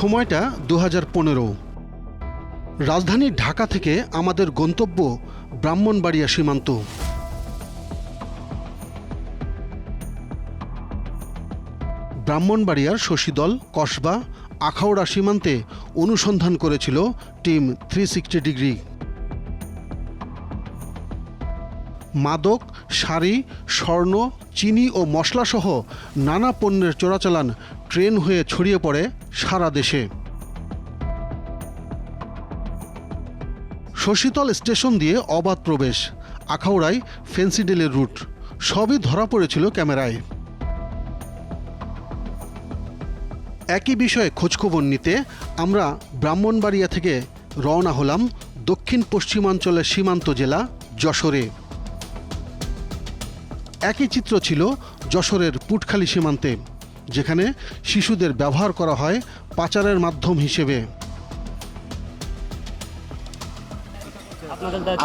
সময়টা 2015। রাজধানী ঢাকা থেকে আমাদের গন্তব্য ব্রাহ্মণবাড়িয়া সীমান্ত। ব্রাহ্মণবাড়িয়ার শশীদল, কসবা, আখাউড়া সীমান্তে অনুসন্ধান করেছিল টিম 360 ডিগ্রি। মাদক, শাড়ি, স্বর্ণ, চিনি ও মশলাসহ নানা পণ্যের চোরাচালান ট্রেন হয়ে ছড়িয়ে পড়ে সারা দেশে। শশীতল স্টেশন দিয়ে অবাধ প্রবেশ, আখাউড়ায় ফেন্সিডিলের রুট, সবই ধরা পড়েছিল ক্যামেরায়। একই বিষয়ে খোঁজখবর নিতে আমরা ব্রাহ্মণবাড়িয়া থেকে রওনা হলাম দক্ষিণ পশ্চিমাঞ্চলের সীমান্ত জেলা যশোরে। একই চিত্র ছিল যশোরের পুটখালি সীমান্তে, যেখানে শিশুদের ব্যবহার করা হয় পাচারের মাধ্যম হিসেবে।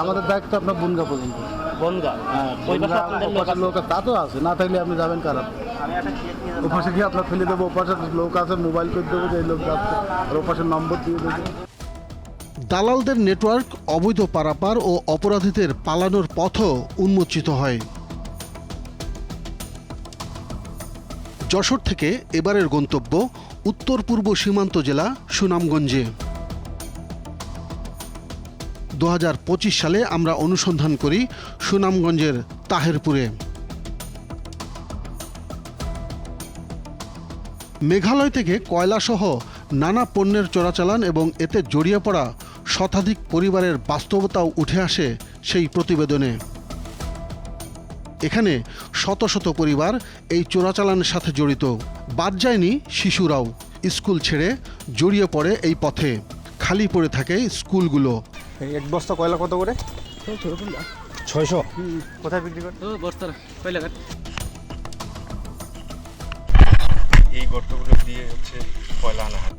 আমাদের দায়িত্ব আপনার বনগা পর্যন্ত। বনগা? হ্যাঁ, ওই পাশে আপনাদের লোক আছে? লোক তা তো আছে, না থাকলে আপনি যাবেন খারাপ। ও পাশে গিয়ে আপনার ফেলে দেবো, ও পাশে লোক আছে, মোবাইল করে দেবো যে এই লোক যাচ্ছে, আর ও পাশে নম্বর দিয়ে দেবো। দালালদের নেটওয়ার্ক, অবৈধ পারাপার ও অপরাধীদের পালানোর পথও উন্মোচিত হয়। যশোর থেকে এবারের গন্তব্য উত্তর পূর্ব সীমান্ত জেলা সুনামগঞ্জে। 2025 সালে আমরা অনুসন্ধান করি সুনামগঞ্জের তাহেরপুরে। মেঘালয় থেকে কয়লাসহ নানা পণ্যের চোরাচালান এবং এতে জড়িয়ে পড়া শতাধিক পরিবারের বাস্তবতাও উঠে আসে সেই প্রতিবেদনে। এখানে শত শত পরিবার এই চোরাচালানের সাথে জড়িত। বাদ যায়নি শিশুরাও। স্কুল ছেড়ে জড়িয়ে পড়ে এই পথে। খালি পড়ে থাকে স্কুলগুলো। এক বস্তা কয়লা কত করে? 600। কোথায় বিক্রি করে? বস্তার কয়লা ঘাট। এই গর্তগুলো দিয়ে হচ্ছে কয়লা আনা হয়।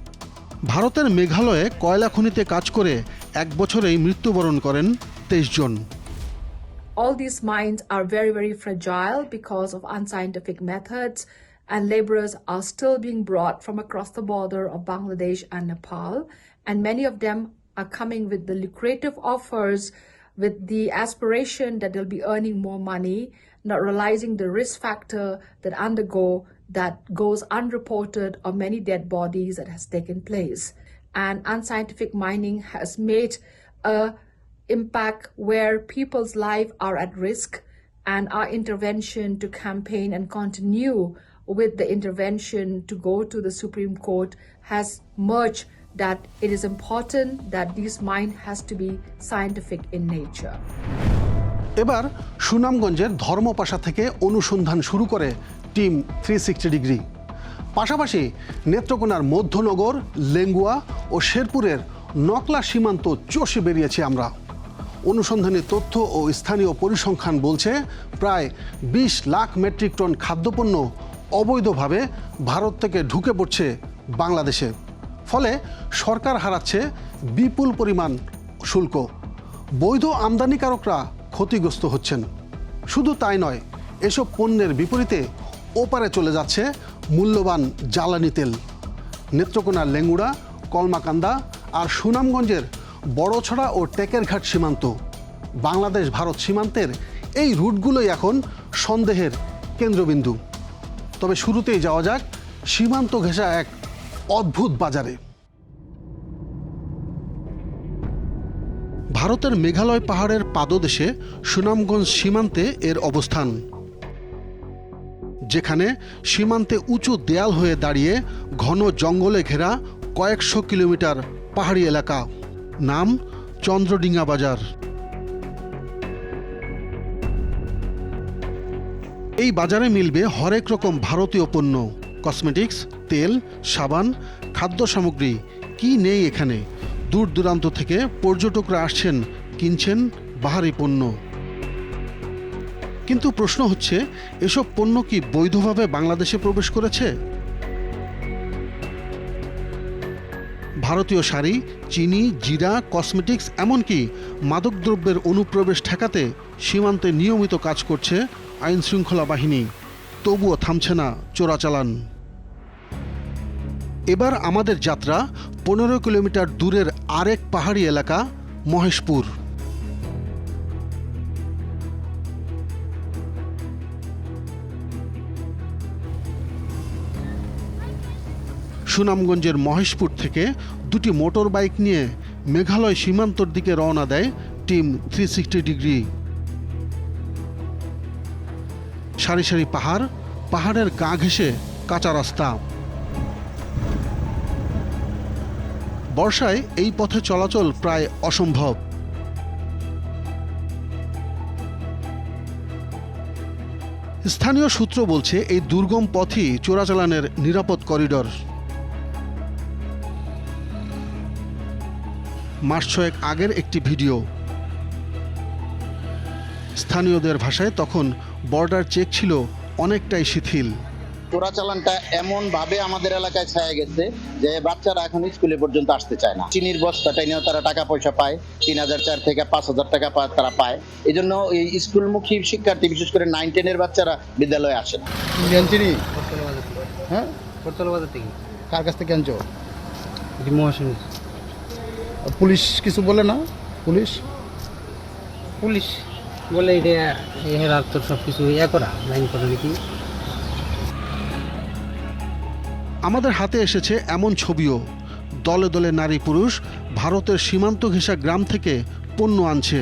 ভারতের মেঘালয়ে কয়লা খনিতে কাজ করে 1 বছরেই মৃত্যুবরণ করেন 23 জন। All these mines are very, very fragile because of unscientific methods, and laborers are still being brought from across the border of Bangladesh and Nepal, and many of them are coming with the lucrative offers, with the aspiration that they'll be earning more money, not realizing the risk factor that goes unreported of many dead bodies that has taken place. And unscientific mining has made a impact where people's lives are at risk, and our intervention to campaign and continue with the intervention to go to the Supreme Court has merged that it is important that this mine has to be scientific in nature. এবার সুনামগঞ্জের ধর্মপাশা থেকে অনুসন্ধান শুরু করে team 360 degree. পাশাপাশি নেত্রকোনার মধ্যনগর, লেঙ্গুয়া ও শেরপুরের নকলা সীমান্ত চষে বেরিয়েছি আমরা। অনুসন্ধানী তথ্য ও স্থানীয় পরিসংখ্যান বলছে প্রায় 20 লাখ মেট্রিক টন খাদ্যপণ্য অবৈধভাবে ভারত থেকে ঢুকে পড়ছে বাংলাদেশে। ফলে সরকার হারাচ্ছে বিপুল পরিমাণ শুল্ক। বৈধ আমদানিকারকরা ক্ষতিগ্রস্ত হচ্ছেন। শুধু তাই নয়, এসব পণ্যের বিপরীতে ওপারে চলে যাচ্ছে মূল্যবান জ্বালানি তেল। নেত্রকোনার লেঙ্গুড়া, কলমাকান্দা আর সুনামগঞ্জের বড়ছড়া ও টেকেরঘাট সীমান্ত, বাংলাদেশ ভারত সীমান্তের এই রুটগুলোই এখন সন্দেহের কেন্দ্রবিন্দু। তবে শুরুতেই যাওয়া যাক সীমান্ত ঘেঁষা এক অদ্ভুত বাজারে। ভারতের মেঘালয় পাহাড়ের পাদদেশে সুনামগঞ্জ সীমান্তে এর অবস্থান, যেখানে সীমান্তে উঁচু দেয়াল হয়ে দাঁড়িয়ে ঘন জঙ্গলে ঘেরা কয়েকশো কিলোমিটার পাহাড়ি এলাকা। নাম চন্দ্রডিঙ্গা বাজার। এই বাজারে মিলবে হরেক রকম ভারতীয় পণ্য, কসমেটিক্স, তেল, সাবান, খাদ্য সামগ্রী, কি নেই এখানে। দূর দূরান্ত থেকে পর্যটকরা আসছেন, কিনছেন বাহারি পণ্য। কিন্তু প্রশ্ন হচ্ছে, এসব পণ্য কি বৈধভাবে বাংলাদেশে প্রবেশ করেছে? ভারতীয় শাড়ি, চিনি, জিরা, কসমেটিক্স, এমনকি মাদকদ্রব্যের অনুপ্রবেশ ঠেকাতে সীমান্তে নিয়মিত কাজ করছে আইনশৃঙ্খলা বাহিনী। তবুও থামছে না চোরাচালান। এবার আমাদের যাত্রা 15 কিলোমিটার দূরের আরেক পাহাড়ি এলাকা মহেশপুর। সুনামগঞ্জের মহেশপুর থেকে দুটি মোটর বাইক নিয়ে মেঘালয় সীমান্তর দিকে রওনা দেয় টিম 360 ডিগ্রি। সারি সারি পাহাড়, পাহাড়ের গা ঘেঁষে কাঁচা রাস্তা। বর্ষায় এই পথে চলাচল প্রায় অসম্ভব। স্থানীয় সূত্র বলছে এই দুর্গম পথই চোরাচালানের নিরাপদ করিডর। মাস 6 আগের একটি ভিডিও। স্থানীয়দের ভাষায় তখন বর্ডার চেক ছিল অনেকটাই শিথিল। চোরাচালানটা এমন ভাবে আমাদের এলাকায় ছায়া গেছে যে বাচ্চারা এখন স্কুলে পর্যন্ত আসতে চায় না। চিনির বস্তাটা নিয়েও তারা টাকা পয়সা পায়, 3000 থেকে 5000 টাকা তারা পায়। এই জন্য এই স্কুলমুখী শিক্ষার্থী, বিশেষ করে 9-10 বাচ্চারা বিদ্যালয়ে আসে না। চিনি হ্যাঁ করতলা বাজার থেকে কার কাছ থেকে আনছো? মহাসিন পুলিশ কিছু বলে না? পুলিশ বলে এটা এর তোর সব কিছু করা লাইন করা নাকি। আমাদের হাতে এসেছে এমন ছবিও। দলে দলে নারী পুরুষ ভারতের সীমান্ত ঘেঁষা গ্রাম থেকে পণ্য আনছে।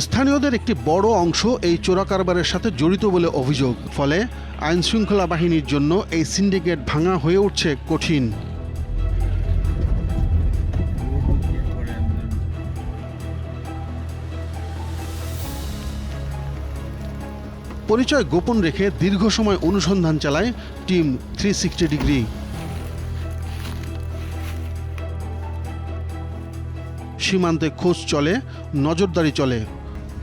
স্থানীয়দের একটি বড় অংশ এই চোরাকারবারের সাথে জড়িত বলে অভিযোগ। ফলে আইনশৃঙ্খলা বাহিনীর জন্য এই সিন্ডিকেট ভাঙা হয়ে উঠছে কঠিন। পরিচয় গোপন রেখে দীর্ঘ সময় অনুসন্ধান চালায় টিম 360 ডিগ্রি। সীমান্তে খোঁজ চলে, নজরদারি চলে,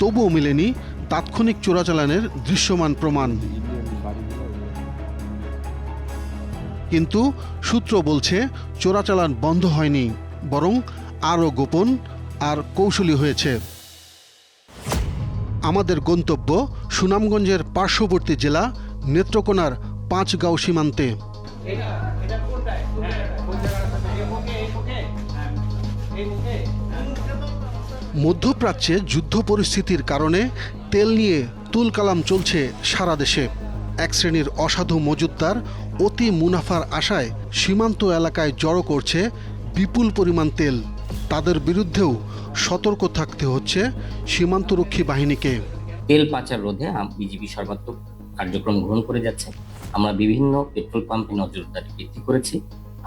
তবুও মেলেনি তাৎক্ষণিক চোরাচালানের দৃশ্যমান প্রমাণ। কিন্তু সূত্র বলছে চোরাচালান বন্ধ হয়নি, বরং আরও গোপন আর কৌশলী হয়েছে। আমাদের গন্তব্য সুনামগঞ্জের পার্শ্ববর্তী জেলা নেত্রকোনার পাঁচগাঁও সীমান্তে। মধ্যপ্রাচ্যে যুদ্ধ পরিস্থিতির কারণে তেল নিয়ে তুলকালাম চলছে সারা দেশে। এক শ্রেণীর অসাধু মজুতদার অতি মুনাফার আশায় সীমান্ত এলাকায় জড়ো করছে বিপুল পরিমাণ তেল। তাদের বিরুদ্ধেও সতর্ক থাকতে হচ্ছে সীমান্তরক্ষী বাহিনীকে। তেল পাচার রোধে বিজিবি সর্বাত্মক কার্যক্রম গ্রহণ করে যাচ্ছে। আমরা বিভিন্ন পেট্রোল পাম্পে নজরদারি বৃদ্ধি করেছি।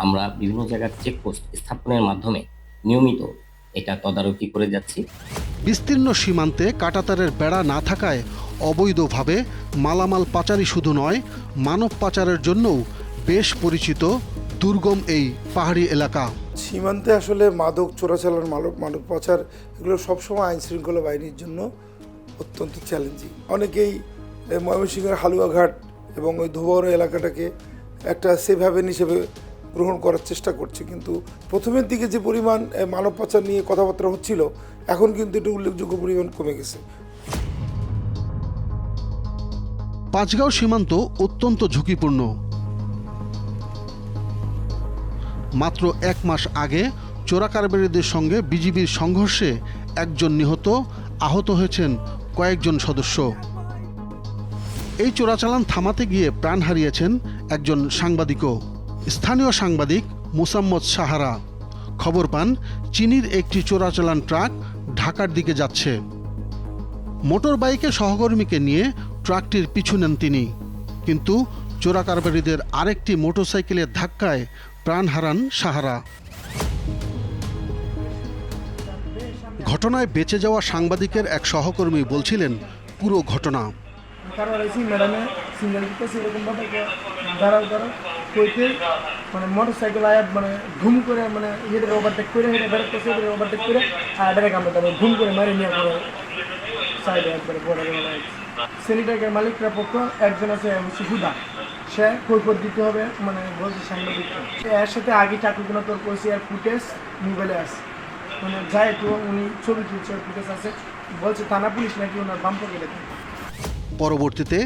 আমরা বিভিন্ন জায়গার চেকপোস্ট স্থাপনের মাধ্যমে নিয়মিত এটা তদারকি করে যাচ্ছি। বিস্তীর্ণ সীমান্তে কাঁটাতারের বেড়া না থাকায় অবৈধভাবে মালামাল পাচারই শুধু নয়, মানব পাচারের জন্যও বেশ পরিচিত দুর্গম এই পাহাড়ি এলাকা। সীমান্তে আসলে মাদক চোরাচালান, মানব পাচার এগুলো সবসময় আইন শৃঙ্খলা বাহিনীর জন্য অত্যন্ত চ্যালেঞ্জিং। অনেকেই ময়মনসিংহের হালুয়াঘাট এবং ওই ধোবাউড়া এলাকাটাকে একটা সেফ হ্যাভেন হিসেবে গ্রহণ করার চেষ্টা করছে, কিন্তু প্রথমের দিকে যে পরিমাণ মানব পাচার নিয়ে কথাবার্তা হচ্ছিল, এখন কিন্তু এটা উল্লেখযোগ্য পরিমাণ কমে গেছে। পাঁচগাঁও সীমান্ত অত্যন্ত ঝুঁকিপূর্ণ। মাত্র 1 মাস আগে চোরাকারবারিদের সঙ্গে বিজিবির সংঘর্ষে একজন নিহত, আহত হয়েছেন কয়েকজন সদস্য। এই চোরাচালান থামাতে গিয়ে প্রাণ হারিয়েছেন একজন সাংবাদিকও। স্থানীয় সাংবাদিক মুসাম্মদ সাহারা খবর পান চিনির একটি চোরাচালান ট্রাক ঢাকার দিকে যাচ্ছে। মোটর বাইকে সহকর্মীকে নিয়ে ট্রাকটির পিছু নেন তিনি, কিন্তু চোরাকারবারিদের আরেকটি মোটরসাইকেলের ধাক্কায় প্রাণ হারান সাহারা। ঘটনায় বেঁচে যাওয়া সাংবাদিকের এক সহকর্মী বলছিলেন পুরো ঘটনা। মানে মোটরসাইকেল আয়া মানে ঘুম করে মানে ইয়েদের ওভারটেক করে বেরোতেছে, ওভারটেক করে আর ডাইরেক্ট আমরা তারপর ঘুম করে মারি নিয়ে পরে সাইডে একবারে বর্ডারে মারা। সেনিটাইকের মালিকরা পক্ষ একজন আছে হুদা, সে কৈফত দিতে হবে মানে বলছে সাংবাদিককে। এর সাথে আগে চাকরিগুলো তোর কইছে আর ফুটেজ মোবাইলে আছে, মানে যায় তো উনি ছবি তুলছে, ফুটেজ আছে, বলছে থানা পুলিশ নাকি ওনার বাম পকেটে। পরবর্তীতে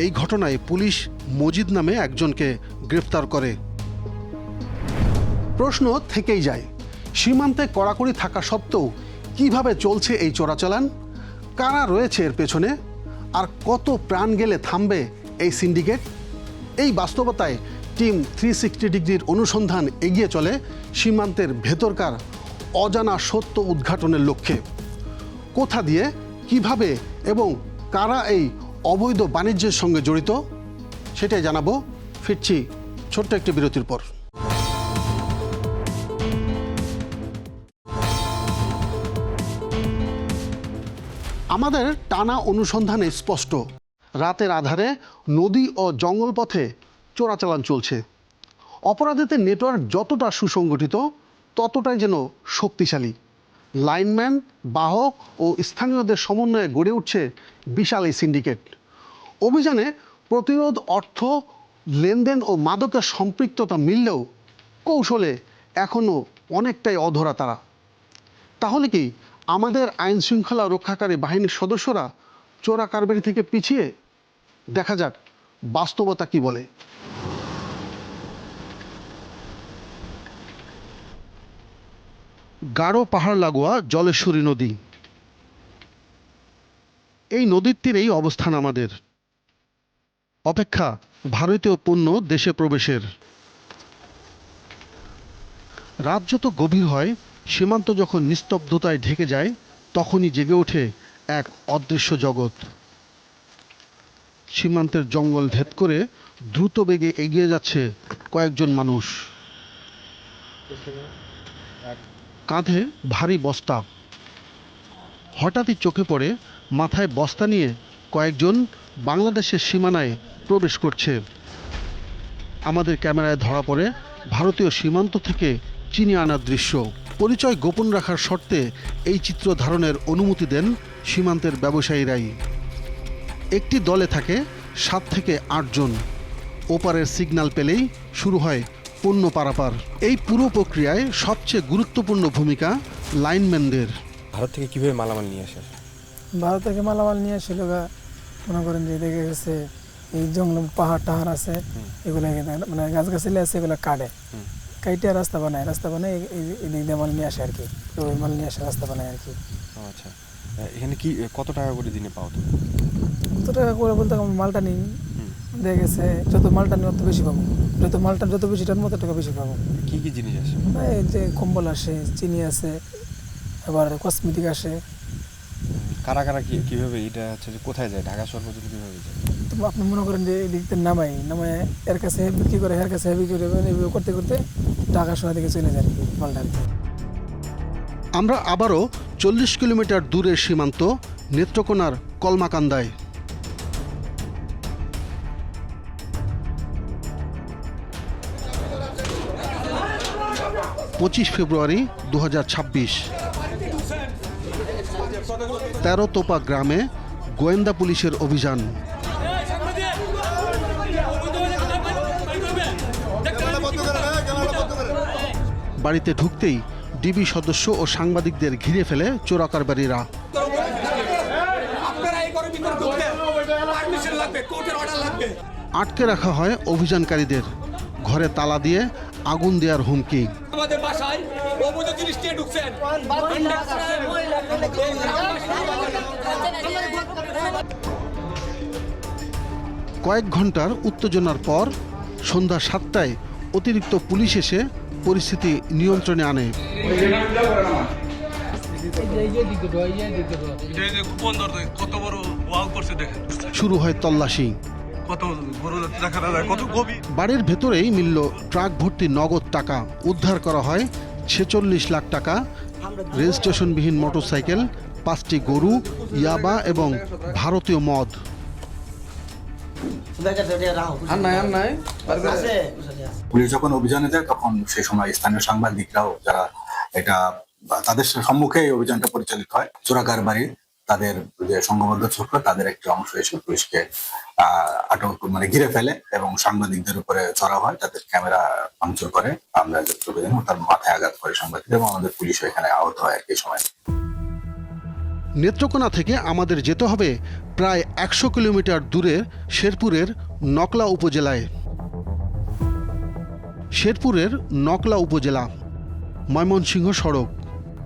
এই ঘটনায় পুলিশ মজিদ নামে একজনকে গ্রেফতার করে। প্রশ্ন থেকেই যায়, সীমান্তে কড়াকড়ি থাকা সত্ত্বেও কিভাবে চলছে এই চোরাচালান? কারা রয়েছে এর পেছনে? আর কত প্রাণ গেলে থামবে এই সিন্ডিকেট? এই বাস্তবতায় টিম 360 ডিগ্রির অনুসন্ধান এগিয়ে চলে সীমান্তের ভেতরকার অজানা সত্য উদ্ঘাটনের লক্ষ্যে। কোথা দিয়ে, কিভাবে এবং কারা এই অবৈধ বাণিজ্যের সঙ্গে জড়িত সেটাই জানাবো। ফিরছি ছোট্ট একটি বিরতির পর। আমাদের টানা অনুসন্ধানে স্পষ্ট, রাতের আধারে নদী ও জঙ্গল পথে চোরাচালান চলছে। অপরাধীদের নেটওয়ার্ক যতটা সুসংগঠিত ততটাই যেন শক্তিশালী। লাইনম্যান, বাহক ও স্থানীয়দের সমন্বয়ে গড়ে উঠছে বিশাল এই সিন্ডিকেট। অভিযানে প্রতিরোধ, অর্থ লেনদেন ও মাদকের সম্পৃক্ততা মিললেও কৌশলে এখনও অনেকটাই অধরা তারা। তাহলে কি আমাদের আইন শৃঙ্খলা রক্ষাকারী বাহিনীর সদস্যরা চোরা কারবারি থেকে পিছিয়ে? দেখা যাক বাস্তবতা কি বলে। গাঢ় পাহাড় লাগোয়া জলেশ্বরী নদী, এই নদীর তীরেই অবস্থান আমাদের। অপেক্ষা ভারতীয় পণ্য দেশে প্রবেশের। রাত যত গভীর হয়, সীমান্ত যখন নিস্তব্ধতায় ঢেকে যায়, তখনই জেগে ওঠে এক অদৃশ্য জগৎ। সীমান্তের জঙ্গল ভেদ করে দ্রুত বেগে এগিয়ে যাচ্ছে কয়েকজন মানুষ, কাঁধে ভারী বস্তা। হঠাৎই চোখে পড়ে মাথায় বস্তা নিয়ে কয়েকজন বাংলাদেশের সীমানায় প্রবেশ করছে। আমাদের ক্যামেরায় ধরা পড়ে ভারতীয় সীমান্ত থেকে চিনে আনার দৃশ্য। পরিচয় গোপন রাখার শর্তে এই চিত্র ধারণের অনুমতি দেন সীমান্তের ব্যবসায়ীরাই। একটি দলে থাকে 7 থেকে 8 জন। ওপারের সিগন্যাল পেলেই শুরু হয় পণ্য পারাপার। এই পুরো প্রক্রিয়ায় সবচেয়ে গুরুত্বপূর্ণ ভূমিকা লাইনম্যানদের। ভারত থেকে কিভাবে মালামাল নিয়ে আসে? ভারত থেকে মালামাল নিয়ে আসছিল, মনে করেন যে দেখে গেছে এই জঙ্গল পাহাড় টাহাড় আছে, এগুলো মানে গাছগাছালি আছে, এগুলো কাটে কাইটে রাস্তা বানায় এদিক দিয়ে মাল নিয়ে আসে আর কি। ওই মাল নিয়ে আসে রাস্তা বানায় আর কি। আচ্ছা, এখানে কি কত টাকা করে দিনে পাও? তো কত টাকা করে বলতে মালটা নিই, দেখা গেছে যত মালটা নিই তত বেশি পাবো, যত বেশি টান মতো টাকা বেশি পাবো। কি কি জিনিস আসে? এই যে কম্বল আসে, চিনি আছে, আবার কসমেটিক আসে। কারা কারা কিভাবে এটা হচ্ছে যে কোথায় যায়? ঢাকা শহর পর্যন্ত কিভাবে যায়? তো আপনি মনে করেন যে এই দিকতে নামায় এর কাছে বিক্রি করে, এর কাছে বিক্রি করে, এভাবে করতে করতে ঢাকা শহর দিকে চলে যায় মালটা। আমরা আবারও 40 কিলোমিটার দূরের সীমান্ত নেত্রকোনার কলমাকান্দায়। 25 ফেব্রুয়ারি 2026। 13 তোপা গ্রামে গোয়েন্দা পুলিশের অভিযান। বাড়িতে ঢুকতেই ডিবি সদস্য ও সাংবাদিকদের ঘিরে ফেলে চোরা কারবারিরা। আটকে রাখা হয় অভিযানকারীদের, ঘরে তালা দিয়ে আগুন দেওয়ার হুমকি। কয়েক ঘন্টার উত্তেজনার পর সন্ধ্যা 7টায় অতিরিক্ত পুলিশ এসে পরিস্থিতি নিয়ন্ত্রণে আনে। শুরু হয় তল্লাশি। বাড়ির ভেতরেই মিলল ট্রাক ভর্তি নগদ টাকা। উদ্ধার করা হয় 46 লাখ টাকা, রেজিস্ট্রেশনবিহীন মোটরসাইকেল, 5টি গরু, ইয়াবা এবং ভারতীয় মদ। পুলিশ যখন অভিযানে যায় তখন সেই সময় স্থানীয় সাংবাদিকরাও, যারা এটা তাদের সম্মুখে এই অভিযানটা পরিচালিত হয়, চোরা কারবারি তাদের যে সংঘবদ্ধ চক্র তাদের একটি অংশ এসে পুলিশকে আটক ঘিরে ফেলে এবং সাংবাদিকদের উপরে চড়া হয়, তাদের ক্যামেরা ভাঙচুর করে। আমরা যতটুকু জানি তার মাথায় আঘাত করে সাংবাদিক এবং আমাদের পুলিশ এখানে আহত হয় এই সময়। নেত্রকোনা থেকে আমাদের যেতে হবে প্রায় 100 কিলোমিটার দূরের শেরপুরের নকলা উপজেলায়। শেরপুরের নকলা উপজেলা, ময়মনসিংহ সড়ক।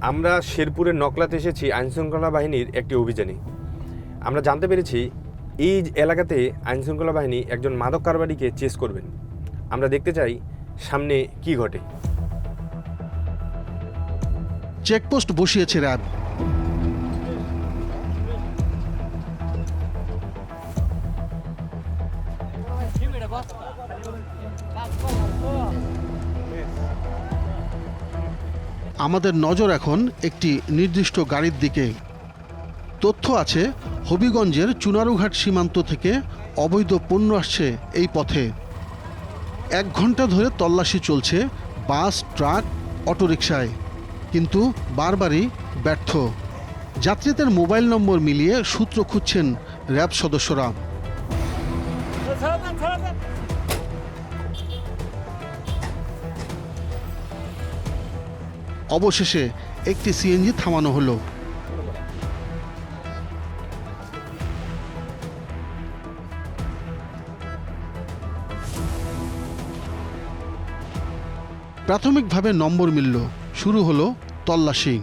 আমরা শেরপুরের নকলাতে এসেছি আইনশৃঙ্খলা বাহিনীর একটি অভিযানে। আমরা জানতে পেরেছি এই এলাকাতে আইনশৃঙ্খলা বাহিনী একজন মাদক কারবারিকে চেস করবেন। আমরা দেখতে চাই সামনে কি ঘটে। চেকপোস্ট বসিয়েছে র্যাব। আমাদের নজর এখন একটি নির্দিষ্ট গাড়ির দিকে। তথ্য আছে হবিগঞ্জের চুনারুঘাট সীমান্ত থেকে অবৈধ পণ্য আসছে এই পথে। 1 ঘন্টা ধরে তল্লাশি চলছে বাস, ট্রাক, অটোরিকশায়, কিন্তু বারবারই ব্যর্থ। যাত্রীদের মোবাইল নম্বর মিলিয়ে সূত্র খুঁজছেন র্যাব সদস্যরা। অবশেষে একটি সিএনজি থামানো হলো। প্রাথমিকভাবে নম্বর মিলল, শুরু হলো তল্লাশি।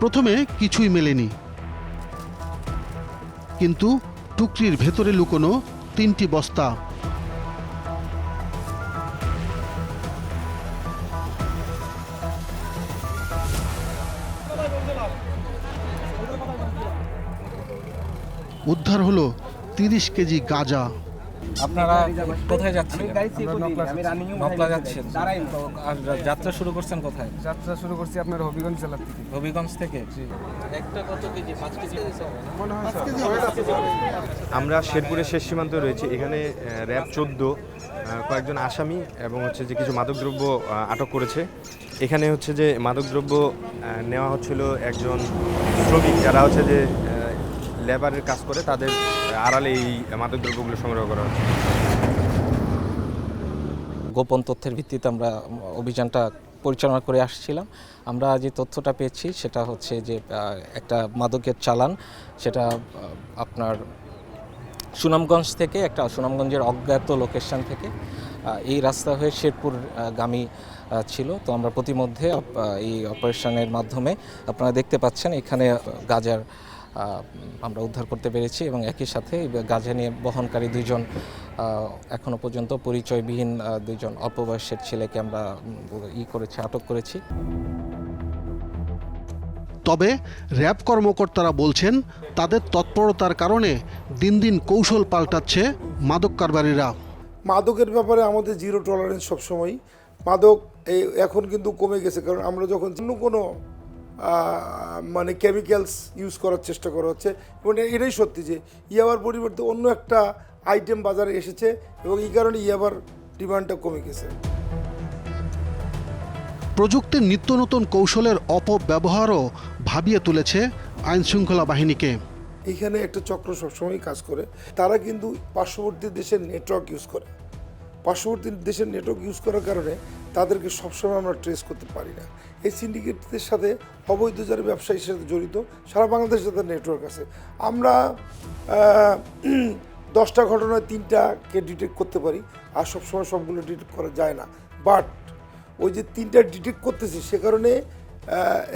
প্রথমে কিছুই মেলেনি, কিন্তু টুকরির ভেতরে লুকোনো 3টি বস্তা। উদ্ধার হলো 30 কেজি গাঁজা। আপনারা কোথায় যাচ্ছেন? নকলা যাচ্ছেন। আর যাত্রা শুরু করছেন কোথায়? যাত্রা শুরু করছি আপনার হবিগঞ্জ জেলা থেকে। হবিগঞ্জ থেকে? একটা কত কেজি? 5 কেজি আমরা শেরপুরের শেষ সীমান্তে রয়েছে। এখানে র্যাব 14 কয়েকজন আসামি এবং হচ্ছে যে কিছু মাদকদ্রব্য আটক করেছে। এখানে হচ্ছে যে মাদকদ্রব্য নেওয়া হচ্ছিল একজন শ্রমিক যারা হচ্ছে যে লেবারের কাজ করে, তাদের আড়ালে এই মাদকদ্রব্যগুলো সংগ্রহ করা হচ্ছে। গোপন তথ্যের ভিত্তিতে আমরা অভিযানটা পরিচালনা করে আসছিলাম। আমরা যে তথ্যটা পেয়েছি সেটা হচ্ছে যে একটা মাদকের চালান, সেটা আপনার সুনামগঞ্জ থেকে, একটা সুনামগঞ্জের অজ্ঞাত লোকেশন থেকে এই রাস্তা হয়ে শেরপুর গামী ছিল। তো আমরা প্রতিমধ্যে এই অপারেশনের মাধ্যমে আপনারা দেখতে পাচ্ছেন এখানে গাঁজার আমরা উদ্ধার করতে পেরেছি এবং একই সাথে গাঁজা নিয়ে বহনকারী 2 জন এখনো পর্যন্ত পরিচয়বিহীন 2 জন অল্প বয়সের ছেলেকে আমরা আটক করেছি। তবে র্যাব কর্মকর্তারা বলছেন তাদের তৎপরতার কারণে দিন দিন কৌশল পাল্টাচ্ছে মাদক কারবারিরা। মাদকের ব্যাপারে আমাদের জিরো টলারেন্স সবসময়। মাদক এখন কিন্তু কমে গেছে, কারণ আমরা যখন কোনো মানে কেমিক্যালস ইউজ করার চেষ্টা করা হচ্ছে এবং এটাই সত্যি যে ইয়াবার পরিবর্তে অন্য একটা আইটেম বাজারে এসেছে এবং এই কারণে ইয়াবার ডিমান্ডটা কমে গেছে। প্রযুক্তির নিত্য নতুন কৌশলের অপব্যবহারও ভাবিয়ে তুলেছে আইনশৃঙ্খলা বাহিনীকে। এখানে একটা চক্র সবসময় কাজ করে। তারা কিন্তু পার্শ্ববর্তী দেশের নেটওয়ার্ক ইউজ করে। পার্শ্ববর্তী দেশের নেটওয়ার্ক ইউজ করার কারণে তাদেরকে সবসময় আমরা ট্রেস করতে পারি না। এই সিন্ডিকেটদের সাথে অবৈধ যারা ব্যবসায়ীর সাথে জড়িত সারা বাংলাদেশে তাদের নেটওয়ার্ক আছে। আমরা 10টা ঘটনায় 3টাকে ডিটেক্ট করতে পারি, আর সবসময় সবগুলো ডিটেক্ট করা যায় না। বাট ওই যে 3টা ডিটেক্ট করতেছি, সে কারণে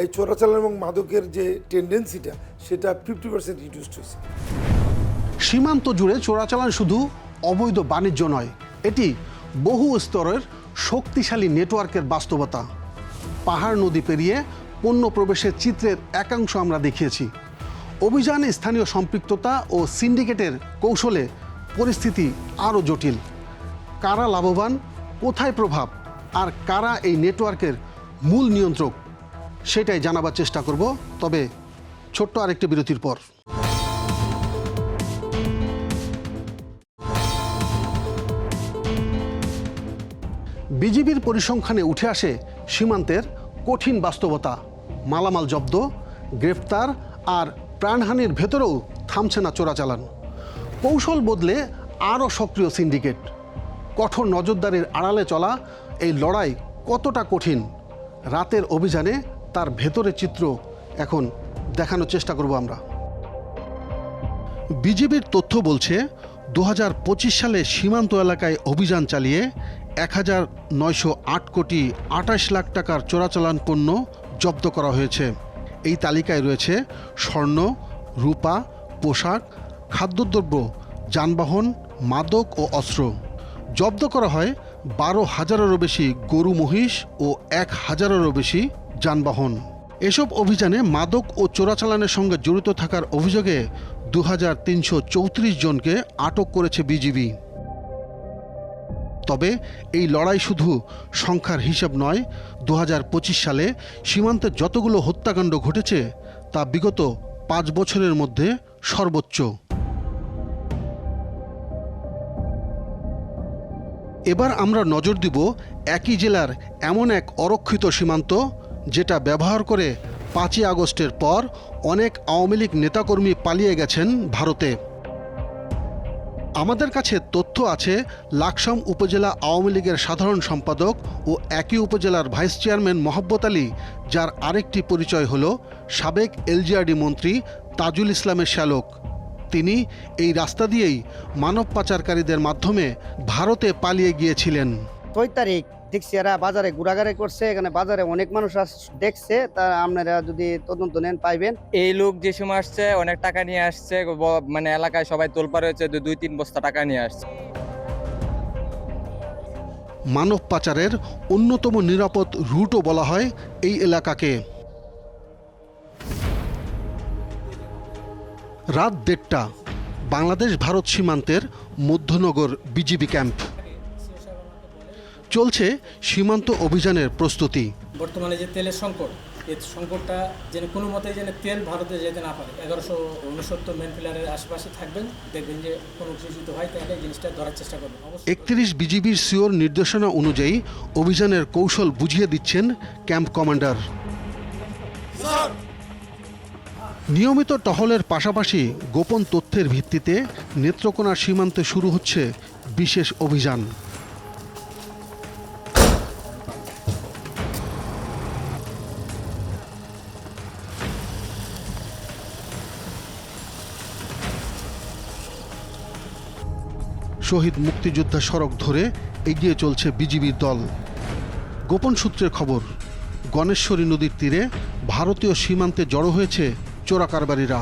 এই চোরাচালান এবং মাদকের যে টেন্ডেন্সিটা সেটা 50% রিডিউসড হয়েছে। সীমান্ত জুড়ে চোরাচালান শুধু অবৈধ বাণিজ্য নয়, এটি বহু স্তরের শক্তিশালী নেটওয়ার্কের বাস্তবতা। পাহাড় নদী পেরিয়ে পণ্য প্রবেশের চিত্রের একাংশ আমরা দেখিয়েছি। অভিযানে স্থানীয় সম্পৃক্ততা ও সিন্ডিকেটের কৌশলে পরিস্থিতি আরও জটিল। কারা লাভবান, কোথায় প্রভাব, আর কারা এই নেটওয়ার্কের মূল নিয়ন্ত্রক, সেটাই জানাবার চেষ্টা করব, তবে ছোট্ট আরেকটি বিরতির পর। বিজিবির পরিসংখ্যানে উঠে আসে সীমান্তের কঠিন বাস্তবতা। মালামাল জব্দ, গ্রেফতার আর প্রাণহানির ভেতরেও থামছে না চোরাচালান। কৌশল বদলে আরও সক্রিয় সিন্ডিকেট। কঠোর নজরদারির আড়ালে চলা এই লড়াই কতটা কঠিন রাতের অভিযানে তার ভেতরের চিত্র এখন দেখানোর চেষ্টা করব আমরা। বিজিবির তথ্য বলছে 2025 সালে সীমান্ত এলাকায় অভিযান চালিয়ে 1908 কোটি 28 লাখ টাকার চোরাচালান পণ্য জব্দ করা হয়েছে। এই তালিকায় রয়েছে স্বর্ণ, রূপা, পোশাক, খাদ্যদ্রব্য, যানবাহন, মাদক ও অস্ত্র। জব্দ করা হয় 12,000-এরও বেশি গরু মহিষ ও 1,000-এরও বেশি যানবাহন। এসব অভিযানে মাদক ও চোরাচালানের সঙ্গে জড়িত থাকার অভিযোগে 2334 জনকে আটক করেছে বিজিবি। তবে এই লড়াই শুধু সংখ্যার হিসাব নয়। 2025 সালে সীমান্তে যতগুলো হত্যাকাণ্ড ঘটেছে তা বিগত 5 বছরের মধ্যে সর্বোচ্চ। এবার আমরা নজর দিব একই জেলার এমন এক অরক্ষিত সীমান্ত যেটা ব্যবহার করে 5ই আগস্টের পর অনেক আওয়ামী লীগ নেতাকর্মী পালিয়ে গেছেন ভারতে। আমাদের কাছে তথ্য আছে লাকসাম উপজেলা আওয়ামী লীগের সাধারণ সম্পাদক ও একই উপজেলার ভাইস চেয়ারম্যান মহব্বত আলী, যার আরেকটি পরিচয় হল সাবেক এলজিআরডি মন্ত্রী তাজুল ইসলামের শ্যালক। তিনি এই রাস্তা দিয়েই মানব পাচারকারীদের মাধ্যমে ভারতে পালিয়ে গিয়েছিলেন। 6 তারিখ দেখছি এরা বাজারে ঘোরাঘুরি করছে, এখানে বাজারে অনেক মানুষ দেখছে, তা আপনারা যদি তদন্ত নেন পাইবেন। এই লোক যে সময় আসছে অনেক টাকা নিয়ে আসছে, মানে এলাকায় সবাই তোলপাড় হয়েছে, 2-3 বস্তা টাকা নিয়ে আসছে। মানব পাচারের অন্যতম নিরাপদ রুটও বলা হয় এই এলাকাকে। রাত 1:30 বাংলাদেশ ভারত সীমান্তের মধ্যনগর বিজিবি ক্যাম্প। চলছে সীমান্ত অভিযানের প্রস্তুতি। বর্তমানে যে তেলের সংকট, এই সংকটটা যেন কোনো মতে যেন তেল ভারতে যেতে না পারে। 1169 মেন পিলারের আশেপাশে থাকবেন, দেখবেন যে কোনো কিছু হয় তাহলে এই জিনিসটা ধরার চেষ্টা করবেন। 31 বিজিবির সিওর নির্দেশনা অনুযায়ী অভিযানের কৌশল বুঝিয়ে দিচ্ছেন ক্যাম্প কমান্ডার। নিয়মিত টহলের পাশাপাশি গোপন তথ্যের ভিত্তিতে নেত্রকোনা সীমান্তে শুরু হচ্ছে বিশেষ অভিযান। শহীদ মুক্তিযোদ্ধা সড়ক ধরে এগিয়ে চলছে বিজিবির দল। গোপন সূত্রের খবর, গণেশ্বরী নদীর তীরে ভারতীয় সীমান্তে জড়ো হয়েছে চোরাকারবারিরা।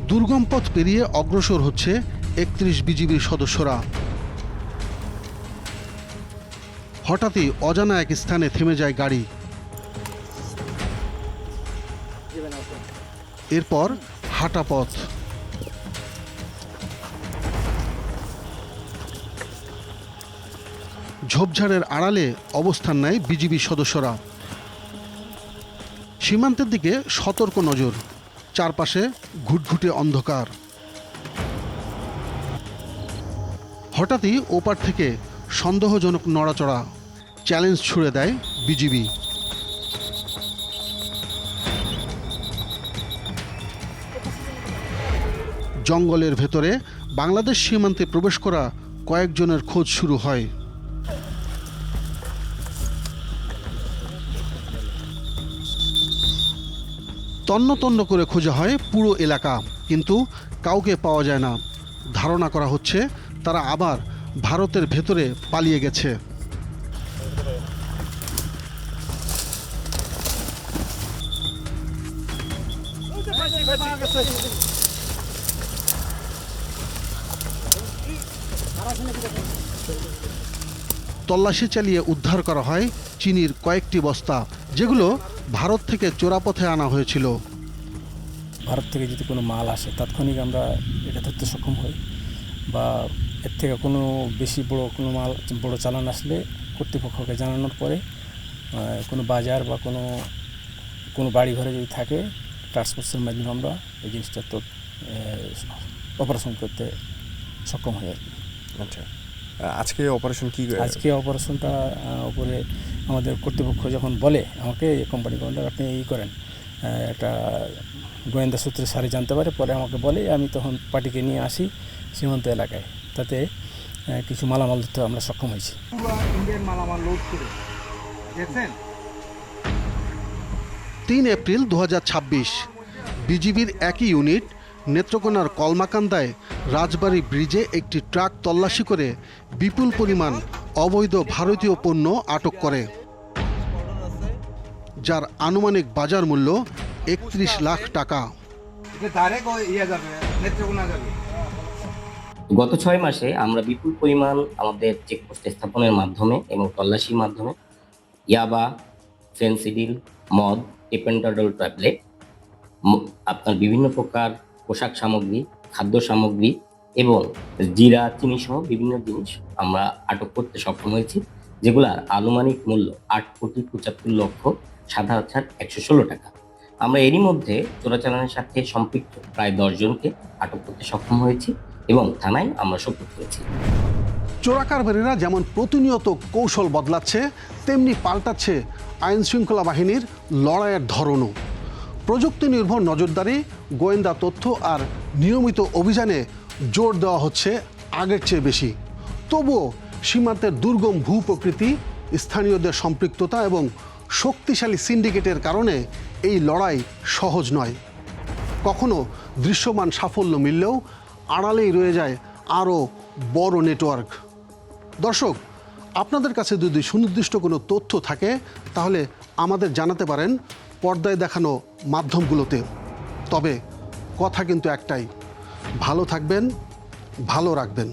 দুর্গম পথ পেরিয়ে অগ্রসর হচ্ছে 31 বিজিবির সদস্যরা। হঠাৎই অজানা এক স্থানে থেমে যায় গাড়ি। এরপর হাঁটা পথ। ঝোপঝাড়ের আড়ালে অবস্থান নেয় বিজিবি সদস্যরা। সীমান্তের দিকে সতর্ক নজর, চারপাশে ঘুটঘুটে অন্ধকার। হঠাৎই ওপার থেকে সন্দেহজনক নড়াচড়া, চ্যালেঞ্জ ছুড়ে দেয় বিজিবি। জঙ্গলের ভেতরে বাংলাদেশ সীমান্তে প্রবেশ করা কয়েকজনের খোঁজ শুরু হয়। তন্ন তন্ন করে খোঁজা হয় পুরো এলাকা, কিন্তু কাউকে পাওয়া যায় না। ধারণা করা হচ্ছে তারা আবার ভারতের ভেতরে পালিয়ে গেছে। তল্লাশি চালিয়ে উদ্ধার করা হয় চিনির কয়েকটি বস্তা, যেগুলো ভারত থেকে চোরাপথে আনা হয়েছিল। ভারত থেকে যদি কোনো মাল আসে তাৎক্ষণিক আমরা এটা ধরতে সক্ষম হই, বা এর থেকে কোনো বেশি কোনো মাল বড় চালান আসলে কর্তৃপক্ষকে জানানোর পরে কোনো বাজার বা কোনো বাড়ি ঘরে যদি থাকে ট্রান্সপোর্টের মাধ্যমে আমরা এই জিনিসটা তো অপারেশন করতে সক্ষম হই আর কি। আচ্ছা, আজকে অপারেশন কি? আজকে অপারেশনটা উপরে আমাদের কর্তৃপক্ষ যখন বলে আমাকে কোম্পানি কমান্ডার আপনি এই করেন, একটা গোয়েন্দা সূত্রে সারি জানতে পারে, পরে আমাকে বলে, আমি তখন পার্টিকে নিয়ে আসি সীমান্ত এলাকায়। তাতে কিছু মালামাল ধরতে আমরা সক্ষম হয়েছি। ইন্ডিয়ান মালামাল লোড করে দেখছেন। 3 এপ্রিল 2026 বিজিবির একই ইউনিট নেত্রকোনার কলমাকান্দায় রাজবাড়ী ব্রিজে একটি ট্রাক তল্লাশি করে বিপুল পরিমাণ অবৈধ ভারতীয় পণ্য আটক করে, যার আনুমানিক বাজার মূল্য 31 লাখ টাকা। গত 6 মাসে আমরা বিপুল পরিমাণ আমাদের চেকপোস্ট স্থাপনের মাধ্যমে এবং তল্লাশির মাধ্যমে ইয়াবা, ফেন্সিডিল, মদ, টিপেন্টাডল ট্যাবলেট, আপনার বিভিন্ন প্রকার পোশাক সামগ্রী, খাদ্য সামগ্রী এবং জিরা, চিনি সহ বিভিন্ন জিনিস আমরা আটক করতে সক্ষম হয়েছি, যেগুলার আনুমানিক মূল্য 8,75,7,116 টাকা। আমরা এরই মধ্যে চোরাচালানের সাথে সম্পৃক্ত প্রায় 10 জনকে আটক করতে সক্ষম হয়েছি এবং থানায় আমরা সোপর্দ করেছি। চোরাকারবারীরা যেমন প্রতিনিয়ত কৌশল বদলাচ্ছে, তেমনি পাল্টাচ্ছে আইন শৃঙ্খলা বাহিনীর লড়াইয়ের ধরনও। প্রযুক্তি নির্ভর নজরদারি, গোয়েন্দা তথ্য আর নিয়মিত অভিযানে জোর দেওয়া হচ্ছে আগের চেয়ে বেশি। তবুও সীমান্তের দুর্গম ভূপ্রকৃতি, স্থানীয়দের সম্পৃক্ততা এবং শক্তিশালী সিন্ডিকেটের কারণে এই লড়াই সহজ নয়। কখনো দৃশ্যমান সাফল্য মিললেও আড়ালেই রয়ে যায় আরও বড় নেটওয়ার্ক। দর্শক, আপনাদের কাছে যদি সুনির্দিষ্ট কোনো তথ্য থাকে তাহলে আমাদের জানাতে পারেন পর্দায় দেখানো মাধ্যমগুলোতে। তবে কথা কিন্তু একটাই, ভালো থাকবেন, ভালো রাখবেন।